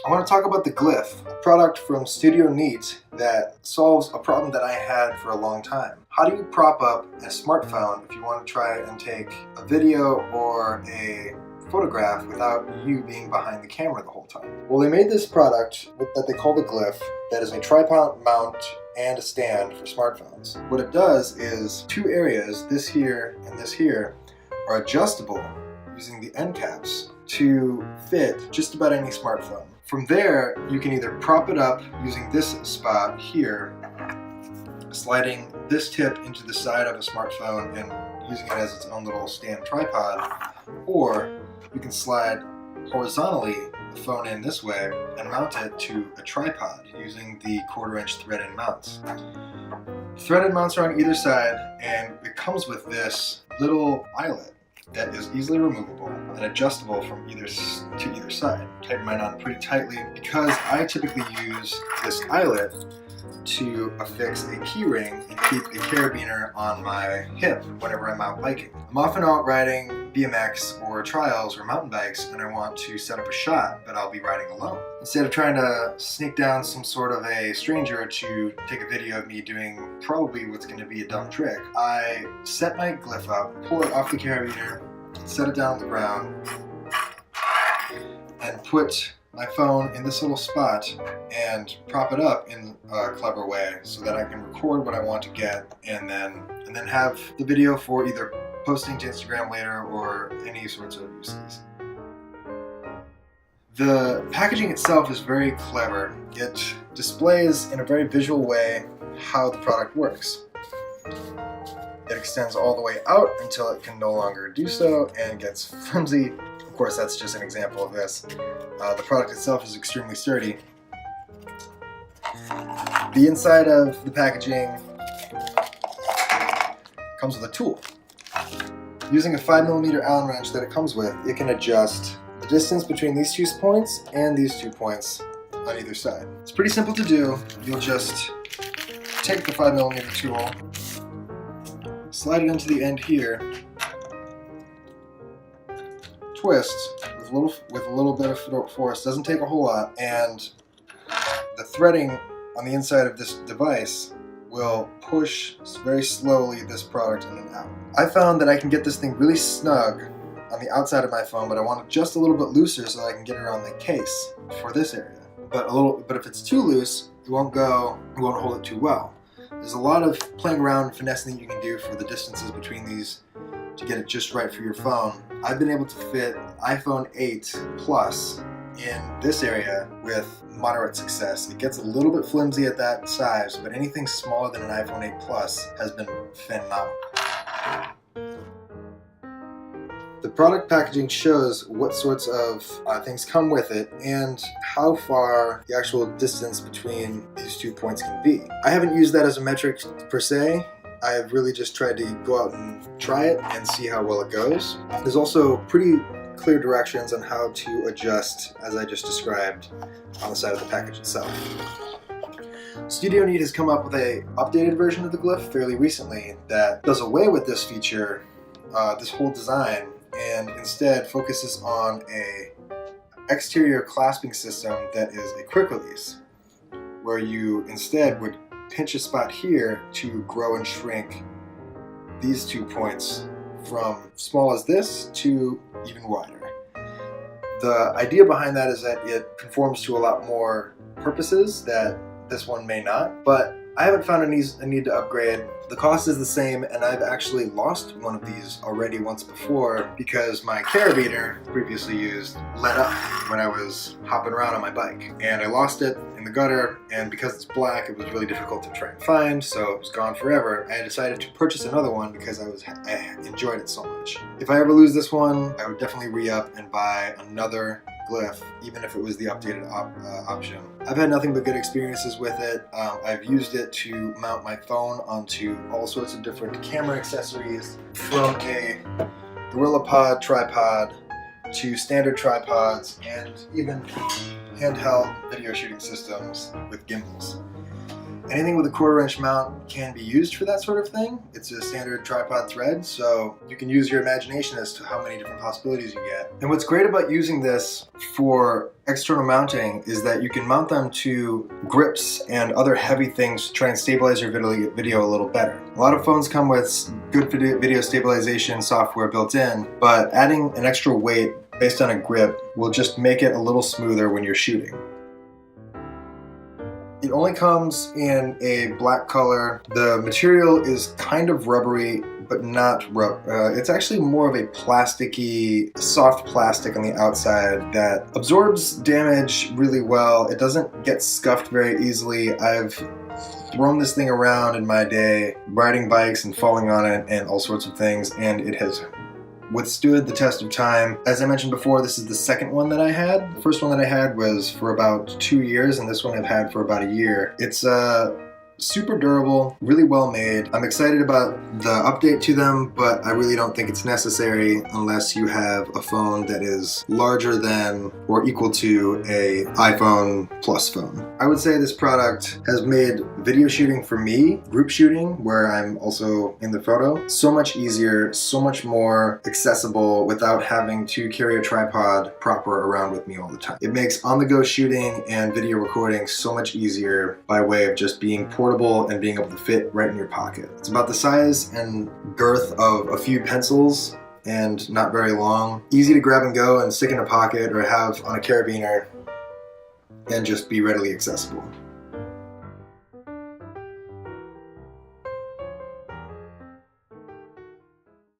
I want to talk about the Glif, a product from Studio Neat that solves a problem that I had for a long time. How do you prop up a smartphone if you want to try and take a video or a photograph without you being behind the camera the whole time? Well, they made this product that they call the Glif that is a tripod mount and a stand for smartphones. What it does is two areas, this here and this here, are adjustable using the end caps to fit just about any smartphone. From there, you can either prop it up using this spot here, sliding this tip into the side of a smartphone and using it as its own little stand tripod, or you can slide horizontally the phone in this way and mount it to a tripod using the 1/4-inch threaded mounts. Threaded mounts are on either side, and it comes with this little eyelet that is easily removable and adjustable from either side. Tighten mine on pretty tightly because I typically use this eyelet to affix a key ring and keep a carabiner on my hip whenever I'm out biking. I'm often out riding BMX or trials or mountain bikes and I want to set up a shot, but I'll be riding alone. Instead of trying to sneak down some sort of a stranger to take a video of me doing probably what's going to be a dumb trick, I set my Glif up, pull it off the carabiner, set it down on the ground, and put my phone in this little spot and prop it up in a clever way so that I can record what I want to get and then have the video for either posting to Instagram later or any sorts of uses. The packaging itself is very clever. It displays in a very visual way how the product works. It extends all the way out until it can no longer do so and gets flimsy. Of course, that's just an example of this. The product itself is extremely sturdy. The inside of the packaging comes with a tool. Using a 5mm Allen wrench that it comes with, it can adjust the distance between these 2 points and these 2 points on either side. It's pretty simple to do. You'll just take the 5mm tool, slide it into the end here, twist with a little bit of force, doesn't take a whole lot, and the threading on the inside of this device will push very slowly this product in and out. I found that I can get this thing really snug on the outside of my phone, but I want it just a little bit looser so that I can get it around the case for this area. But if it's too loose, it won't hold it too well. There's a lot of playing around and finessing that you can do for the distances between these to get it just right for your phone. I've been able to fit iPhone 8 Plus in this area with moderate success. It gets a little bit flimsy at that size, but anything smaller than an iPhone 8 Plus has been phenomenal. The product packaging shows what sorts of things come with it and how far the actual distance between these 2 points can be. I haven't used that as a metric per se. I've really just tried to go out and try it and see how well it goes. There's also pretty clear directions on how to adjust, as I just described, on the side of the package itself. Studio Neat has come up with an updated version of the Glif fairly recently that does away with this feature, this whole design, and instead focuses on a exterior clasping system that is a quick release, where you instead would pinch a spot here to grow and shrink these 2 points from small as this to even wider. The idea behind that is that it conforms to a lot more purposes that this one may not, but I haven't found a need to upgrade. The cost is the same, and I've actually lost one of these already once before because my carabiner previously used let up when I was hopping around on my bike, and I lost it in the gutter, and because it's black it was really difficult to try and find, so it was gone forever. I decided to purchase another one because I enjoyed it so much. If I ever lose this one, I would definitely re-up and buy another Glif, even if it was the updated option. I've had nothing but good experiences with it. I've used it to mount my phone onto all sorts of different camera accessories, from a GorillaPod tripod to standard tripods and even handheld video shooting systems with gimbals. Anything with a 1/4 inch mount can be used for that sort of thing. It's a standard tripod thread, so you can use your imagination as to how many different possibilities you get. And what's great about using this for external mounting is that you can mount them to grips and other heavy things to try and stabilize your video a little better. A lot of phones come with good video stabilization software built in, but adding an extra weight based on a grip will just make it a little smoother when you're shooting. It only comes in a black color. The material is kind of rubbery, but not rubber. It's actually more of a plasticky, soft plastic on the outside that absorbs damage really well. It doesn't get scuffed very easily. I've thrown this thing around in my day, riding bikes and falling on it and all sorts of things, and it has withstood the test of time. As I mentioned before, this is the second one that I had. The first one that I had was for about 2 years, and this one I've had for about a year. It's super durable, really well made. I'm excited about the update to them, but I really don't think it's necessary unless you have a phone that is larger than or equal to a iPhone Plus phone. I would say this product has made video shooting for me, group shooting, where I'm also in the photo, so much easier, so much more accessible without having to carry a tripod proper around with me all the time. It makes on-the-go shooting and video recording so much easier by way of just being portable and being able to fit right in your pocket. It's about the size and girth of a few pencils and not very long. Easy to grab and go and stick in a pocket or have on a carabiner and just be readily accessible.